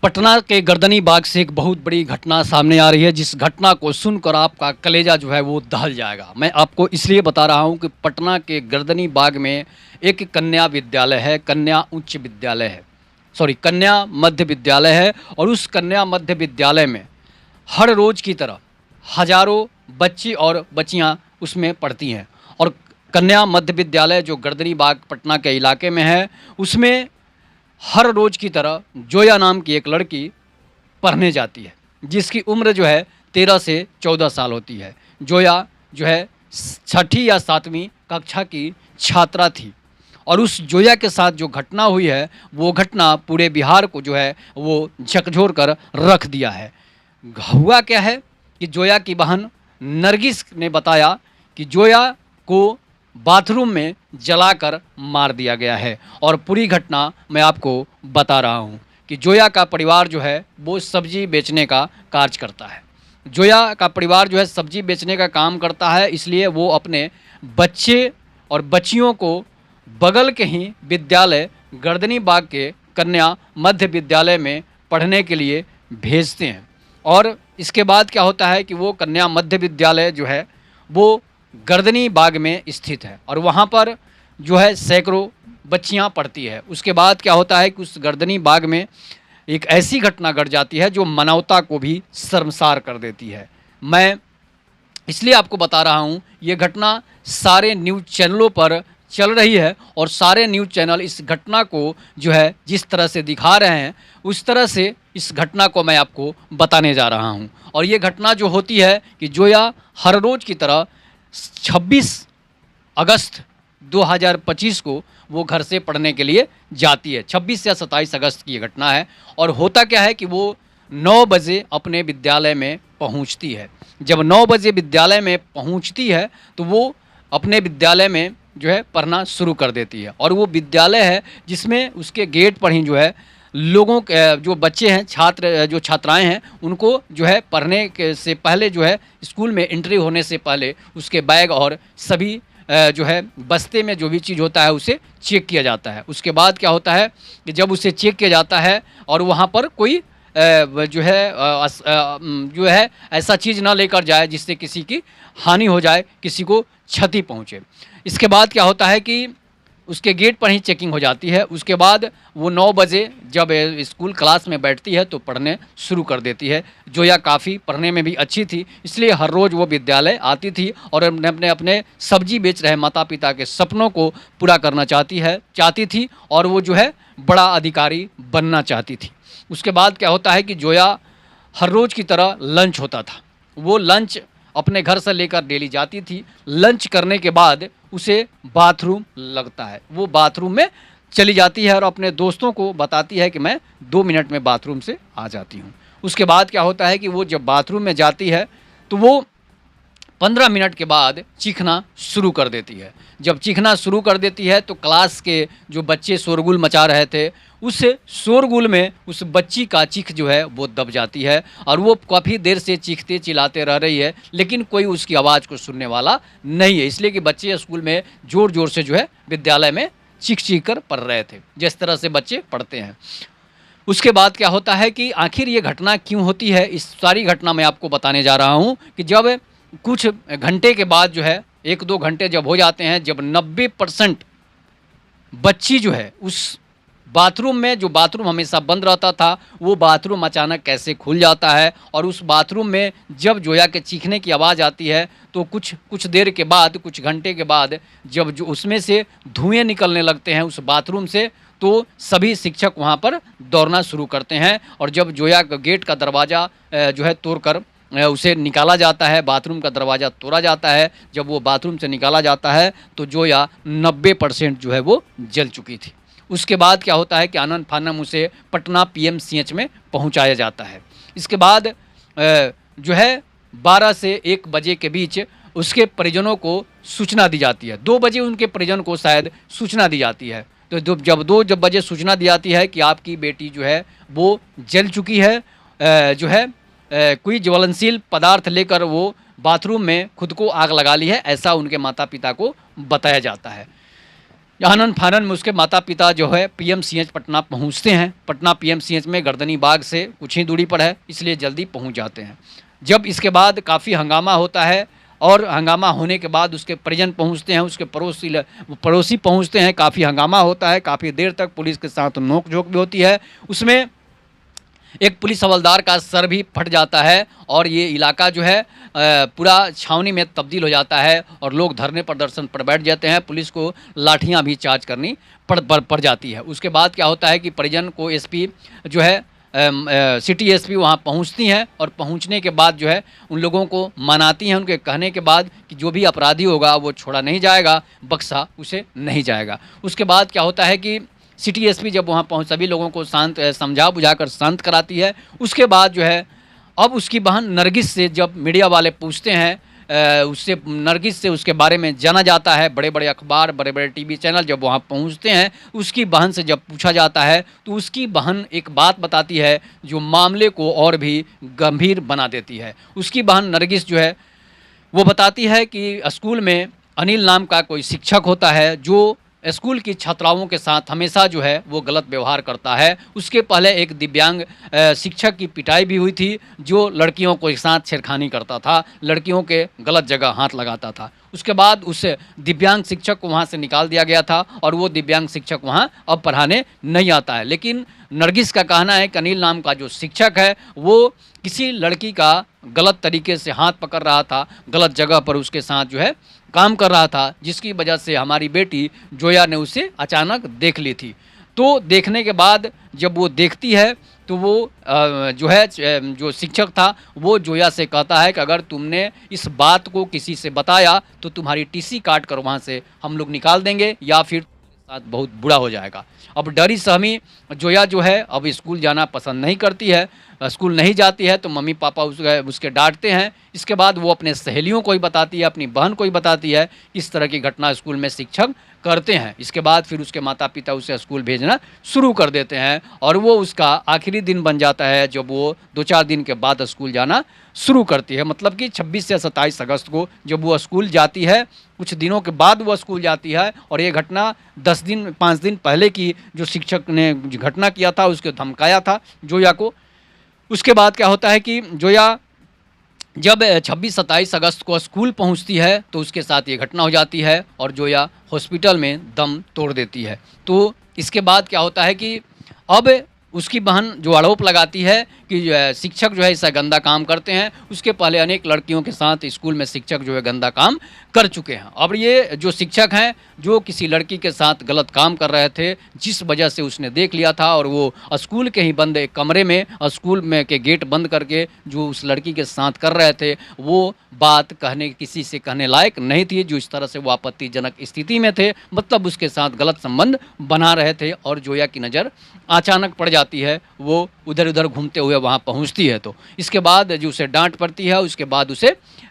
पटना के गर्दनी बाग से एक बहुत बड़ी घटना सामने आ रही है, जिस घटना को सुनकर आपका कलेजा जो है वो दहल जाएगा। मैं आपको इसलिए बता रहा हूं कि पटना के गर्दनी बाग में एक कन्या विद्यालय है, कन्या उच्च विद्यालय है, सॉरी कन्या मध्य विद्यालय है। और उस कन्या मध्य विद्यालय में हर रोज़ की तरह हजारों बच्चे और बच्चियां उसमें पढ़ती हैं। और कन्या मध्य विद्यालय जो गर्दनी बाग पटना के इलाके में है, उसमें हर रोज़ की तरह जोया नाम की एक लड़की पढ़ने जाती है, जिसकी उम्र जो है 13 से 14 साल होती है। जोया जो है छठी या सातवीं कक्षा की छात्रा थी। और उस जोया के साथ जो घटना हुई है, वो घटना पूरे बिहार को जो है वो झकझोर कर रख दिया है। हुआ क्या है कि जोया की बहन नरगिस ने बताया कि जोया को बाथरूम में जलाकर मार दिया गया है। और पूरी घटना मैं आपको बता रहा हूँ कि जोया का परिवार जो है वो सब्जी बेचने का कार्य करता है। जोया का परिवार जो है सब्जी बेचने का काम करता है, इसलिए वो अपने बच्चे और बच्चियों को बगल के ही विद्यालय गर्दनी बाग के कन्या मध्य विद्यालय में पढ़ने के लिए भेजते हैं। और इसके बाद क्या होता है कि वो कन्या मध्य विद्यालय जो है वो गर्दनी बाग में स्थित है, और वहाँ पर जो है सैकड़ों बच्चियाँ पढ़ती है। उसके बाद क्या होता है कि उस गर्दनी बाग में एक ऐसी घटना घट जाती है जो मानवता को भी शर्मसार कर देती है। मैं इसलिए आपको बता रहा हूँ, ये घटना सारे न्यूज़ चैनलों पर चल रही है, और सारे न्यूज़ चैनल इस घटना को जो है जिस तरह से दिखा रहे हैं, उस तरह से इस घटना को मैं आपको बताने जा रहा हूँ। और ये घटना जो होती है कि जोया हर रोज़ की तरह 26 अगस्त 2025 को वो घर से पढ़ने के लिए जाती है। 26 या 27 अगस्त की ये घटना है। और होता क्या है कि वो 9 बजे अपने विद्यालय में पहुंचती है। जब 9 बजे विद्यालय में पहुंचती है तो वो अपने विद्यालय में जो है पढ़ना शुरू कर देती है। और वो विद्यालय है जिसमें उसके गेट पर ही जो है लोगों के जो बच्चे हैं, छात्र जो छात्राएं हैं, उनको जो है पढ़ने के से पहले जो है स्कूल में एंट्री होने से पहले उसके बैग और सभी जो है बस्ते में जो भी चीज़ होता है उसे चेक किया जाता है। उसके बाद क्या होता है कि जब उसे चेक किया जाता है और वहाँ पर कोई जो है ऐसा चीज़ ना लेकर जाए जिससे किसी की हानि हो जाए, किसी को क्षति पहुँचे। इसके बाद क्या होता है कि उसके गेट पर ही चेकिंग हो जाती है। उसके बाद वो 9 बजे जब स्कूल क्लास में बैठती है तो पढ़ने शुरू कर देती है। जोया काफ़ी पढ़ने में भी अच्छी थी, इसलिए हर रोज़ वो विद्यालय आती थी और अपने अपने सब्जी बेच रहे माता पिता के सपनों को पूरा करना चाहती थी, और वो जो है बड़ा अधिकारी बनना चाहती थी। उसके बाद क्या होता है कि जोया हर रोज़ की तरह लंच होता था, वो लंच अपने घर से लेकर डेली जाती थी। लंच करने के बाद उसे बाथरूम लगता है, वो बाथरूम में चली जाती है और अपने दोस्तों को बताती है कि मैं 2 मिनट में बाथरूम से आ जाती हूँ। उसके बाद क्या होता है कि वो जब बाथरूम में जाती है तो वो 15 मिनट के बाद चीखना शुरू कर देती है। जब चीखना शुरू कर देती है तो क्लास के जो बच्चे शोरगुल मचा रहे थे, उस शोरगुल में उस बच्ची का चीख जो है वो दब जाती है, और वो काफ़ी देर से चीखते चिल्लाते रह रही है, लेकिन कोई उसकी आवाज़ को सुनने वाला नहीं है। इसलिए कि बच्चे स्कूल में ज़ोर ज़ोर से जो है विद्यालय में चीख चीख कर पढ़ रहे थे, जिस तरह से बच्चे पढ़ते हैं। उसके बाद क्या होता है कि आखिर ये घटना क्यों होती है, इस सारी घटना मैं आपको बताने जा रहा हूँ कि जब कुछ घंटे के बाद जो है 1-2 घंटे जब हो जाते हैं, जब 90% बच्ची जो है उस बाथरूम में, जो बाथरूम हमेशा बंद रहता था, वो बाथरूम अचानक कैसे खुल जाता है। और उस बाथरूम में जब जोया के चीखने की आवाज़ आती है तो कुछ देर के बाद, कुछ घंटे के बाद जब जो उसमें से धुएँ निकलने लगते हैं उस बाथरूम से, तो सभी शिक्षक वहाँ पर दौड़ना शुरू करते हैं। और जब जोया का गेट का दरवाज़ा जो है तोड़कर उसे निकाला जाता है, बाथरूम का दरवाज़ा तोड़ा जाता है, जब वो बाथरूम से निकाला जाता है तो जोया 90% जो है वो जल चुकी थी। उसके बाद क्या होता है कि आनन फानन उसे पटना पीएमसीएच में पहुंचाया जाता है। इसके बाद जो है 12 से 1 बजे के बीच उसके परिजनों को सूचना दी जाती है। 2 बजे उनके परिजन को शायद सूचना दी जाती है। तो जब 2 बजे सूचना दी जाती है कि आपकी बेटी जो है वो जल चुकी है, जो है कोई ज्वलनशील पदार्थ लेकर वो बाथरूम में खुद को आग लगा ली है, ऐसा उनके माता पिता को बताया जाता है। आनन-फानन में उसके माता-पिता जो है पीएमसीएच पटना पहुँचते हैं। पटना पीएमसीएच में गर्दनी बाग से कुछ ही दूरी पर है, इसलिए जल्दी पहुँच जाते हैं। जब इसके बाद काफ़ी हंगामा होता है और हंगामा होने के बाद उसके परिजन पहुँचते हैं, उसके पड़ोसी पहुँचते हैं, काफ़ी हंगामा होता है, काफ़ी देर तक पुलिस के साथ नोक-झोंक भी होती है। उसमें एक पुलिस हवलदार का सर भी फट जाता है और ये इलाका जो है पूरा छावनी में तब्दील हो जाता है और लोग धरने प्रदर्शन पर बैठ जाते हैं। पुलिस को लाठियां भी चार्ज करनी पड़ जाती है। उसके बाद क्या होता है कि परिजन को एसपी जो है सिटी एसपी वहाँ पहुँचती हैं और पहुँचने के बाद जो है उन लोगों को मनाती हैं, उनके कहने के बाद कि जो भी अपराधी होगा वो छोड़ा नहीं जाएगा, बख्शा उसे नहीं जाएगा। उसके बाद क्या होता है कि सिटी एसपी जब वहाँ पहुँच सभी लोगों को शांत समझा बुझाकर शांत कराती है। उसके बाद जो है अब उसकी बहन नरगिस से जब मीडिया वाले पूछते हैं उससे नरगिस से उसके बारे में जाना जाता है। बड़े-बड़े अखबार, बड़े-बड़े टीवी चैनल जब वहाँ पहुँचते हैं, उसकी बहन से जब पूछा जाता है तो उसकी बहन एक बात बताती है जो मामले को और भी गंभीर बना देती है। उसकी बहन नरगिस जो है वो बताती है कि स्कूल में अनिल नाम का कोई शिक्षक होता है जो स्कूल की छात्राओं के साथ हमेशा जो है वो गलत व्यवहार करता है। उसके पहले एक दिव्यांग शिक्षक की पिटाई भी हुई थी जो लड़कियों को एक साथ छेड़खानी करता था, लड़कियों के गलत जगह हाथ लगाता था। उसके बाद उस दिव्यांग शिक्षक को वहाँ से निकाल दिया गया था और वो दिव्यांग शिक्षक वहाँ अब पढ़ाने नहीं आता है। लेकिन नरगिस का कहना है कि अनिल नाम का जो शिक्षक है वो किसी लड़की का गलत तरीके से हाथ पकड़ रहा था, गलत जगह पर उसके साथ जो है काम कर रहा था, जिसकी वजह से हमारी बेटी जोया ने उसे अचानक देख ली थी। तो देखने के बाद जब वो देखती है तो वो जो है जो शिक्षक था वो जोया से कहता है कि अगर तुमने इस बात को किसी से बताया तो तुम्हारी टीसी काट कर वहाँ से हम लोग निकाल देंगे या फिर साथ बहुत बुरा हो जाएगा। अब डरी सहमी जोया जो है अब स्कूल जाना पसंद नहीं करती है, स्कूल नहीं जाती है तो मम्मी पापा उसके डांटते हैं। इसके बाद वो अपने सहेलियों को ही बताती है, अपनी बहन को ही बताती है इस तरह की घटना स्कूल में शिक्षक करते हैं। इसके बाद फिर उसके माता पिता उसे स्कूल भेजना शुरू कर देते हैं और वो उसका आखिरी दिन बन जाता है जब वो 2-4 दिन के बाद स्कूल जाना शुरू करती है। मतलब कि 26 से 27 अगस्त को जब वो स्कूल जाती है, कुछ दिनों के बाद वो स्कूल जाती है और ये घटना 5 दिन पहले की जो शिक्षक ने घटना किया था उसको धमकाया था जोया को। उसके बाद क्या होता है कि जोया जब 26-27 अगस्त को स्कूल पहुंचती है तो उसके साथ ये घटना हो जाती है और जोया हॉस्पिटल में दम तोड़ देती है। तो इसके बाद क्या होता है कि अब उसकी बहन जो आरोप लगाती है कि शिक्षक जो है ऐसा गंदा काम करते हैं, उसके पहले अनेक लड़कियों के साथ स्कूल में शिक्षक जो है गंदा काम कर चुके हैं। अब ये जो शिक्षक हैं जो किसी लड़की के साथ गलत काम कर रहे थे, जिस वजह से उसने देख लिया था और वो स्कूल के ही बंद एक कमरे में स्कूल में के गेट बंद करके जो उस लड़की के साथ कर रहे थे वो बात कहने किसी से कहने लायक नहीं थी। जो इस तरह से वो आपत्तिजनक स्थिति में थे, मतलब उसके साथ गलत संबंध बना रहे थे और जोया की नज़र अचानक पड़ जाती है। वो उधर उधर घूमते हुए वहाँ पहुँचती है तो इसके बाद जो उसे डांट पड़ती है, उसके बाद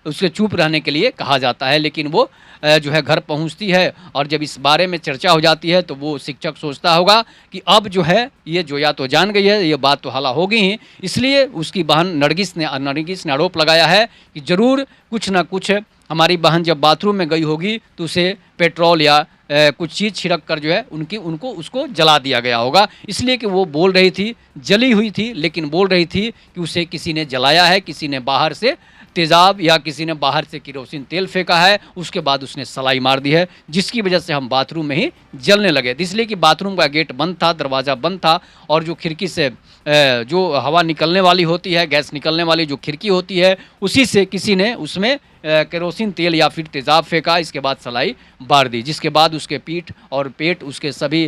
उसके चुप रहने के लिए कहा जाता है। लेकिन वो जो है घर पहुँचती है और जब इस बारे में चर्चा हो जाती है तो वो शिक्षक सोचता होगा कि अब जो है ये जोया तो जान गई है, ये बात तो हला होगी ही। इसलिए उसकी बहन नरगिस ने आरोप लगाया है कि ज़रूर कुछ ना कुछ हमारी बहन जब बाथरूम में गई होगी तो उसे पेट्रोल या कुछ चीज़ छिड़क कर जो है उसको जला दिया गया होगा। इसलिए कि वो बोल रही थी, जली हुई थी लेकिन बोल रही थी कि उसे किसी ने जलाया है, किसी ने बाहर से तेज़ाब या किसी ने बाहर से केरोसिन तेल फेंका है, उसके बाद उसने सलाई मार दी है, जिसकी वजह से हम बाथरूम में ही जलने लगे। इसलिए कि बाथरूम का गेट बंद था, दरवाज़ा बंद था और जो खिड़की से जो हवा निकलने वाली होती है, गैस निकलने वाली जो खिड़की होती है, उसी से किसी ने उसमें केरोसिन तेल या फिर तेज़ाब फेंका। इसके बाद सलाई बार दी, जिसके बाद उसके पीठ और पेट, उसके सभी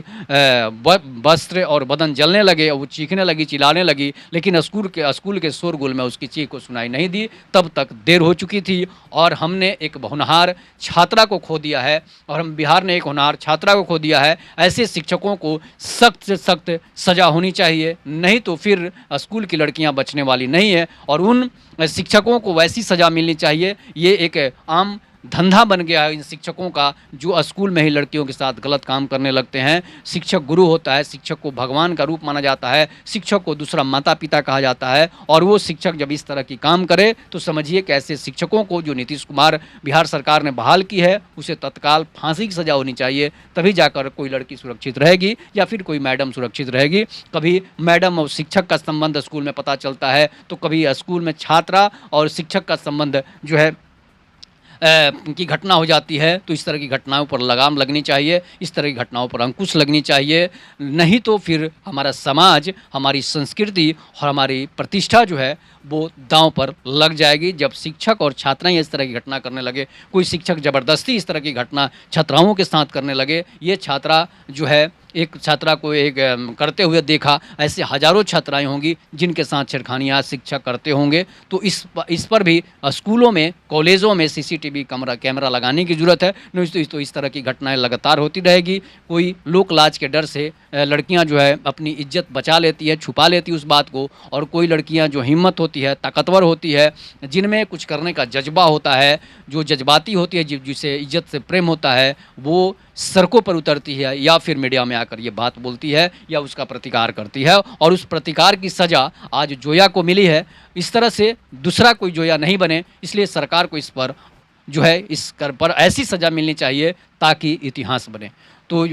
वस्त्र और बदन जलने लगे। वो चीखने लगी, चिल्लाने लगी, लेकिन स्कूल के शोरगुल में उसकी चीख को सुनाई नहीं दी। तब तक देर हो चुकी थी और हमने एक होनहार छात्रा को खो दिया है और हम बिहार ने एक होनहार छात्रा को खो दिया है। ऐसे शिक्षकों को सख्त से सख्त सज़ा होनी चाहिए, नहीं तो फिर स्कूल की लड़कियां बचने वाली नहीं है और उन शिक्षकों को वैसी सज़ा मिलनी चाहिए। ये एक आम धंधा बन गया है इन शिक्षकों का, जो स्कूल में ही लड़कियों के साथ गलत काम करने लगते हैं। शिक्षक गुरु होता है, शिक्षक को भगवान का रूप माना जाता है, शिक्षक को दूसरा माता पिता कहा जाता है, और वो शिक्षक जब इस तरह की काम करे तो समझिए कि ऐसे शिक्षकों को जो नीतीश कुमार बिहार सरकार ने बहाल की है, उसे तत्काल फांसी की सज़ा होनी चाहिए। तभी जाकर कोई लड़की सुरक्षित रहेगी या फिर कोई मैडम सुरक्षित रहेगी। कभी मैडम और शिक्षक का संबंध स्कूल में पता चलता है, तो कभी स्कूल में छात्रा और शिक्षक का संबंध जो है की घटना हो जाती है, तो इस तरह की घटनाओं पर लगाम लगनी चाहिए, इस तरह की घटनाओं पर अंकुश लगनी चाहिए। नहीं तो फिर हमारा समाज, हमारी संस्कृति और हमारी प्रतिष्ठा जो है वो दांव पर लग जाएगी। जब शिक्षक और छात्राएं इस तरह की घटना करने लगे, कोई शिक्षक ज़बरदस्ती इस तरह की घटना छात्राओं के साथ करने लगे, ये छात्रा जो है एक छात्रा को करते हुए देखा, ऐसे हज़ारों छात्राएं होंगी जिनके साथ छेड़खानियाँ शिक्षक करते होंगे। तो इस पर भी स्कूलों में, कॉलेजों में सीसीटीवी कैमरा लगाने की ज़रूरत है। नहीं तो इस तरह की घटनाएं लगातार होती रहेगी। कोई लोक लाज के डर से लड़कियां जो है अपनी इज्जत बचा लेती है, छुपा लेती है उस बात को, और कोई लड़कियां जो हिम्मत होती है, ताकतवर होती है, जिनमें कुछ करने का जज्बा होता है, जो जज्बाती होती है, जिसे इज्जत से प्रेम होता है, वो सड़कों पर उतरती है या फिर मीडिया में आकर ये बात बोलती है या उसका प्रतिकार करती है, और उस प्रतिकार की सज़ा आज जोया को मिली है। इस तरह से दूसरा कोई जोया नहीं बने, इसलिए सरकार को इस पर जो है इस कर पर ऐसी सज़ा मिलनी चाहिए ताकि इतिहास बने। तो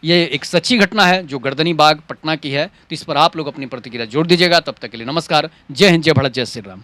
ये एक सच्ची घटना है जो गर्दनी बाग पटना की है। तो इस पर आप लोग अपनी प्रतिक्रिया जोड़ दीजिएगा। तब तक के लिए नमस्कार। जय हिंद, जय भारत, जय श्री राम।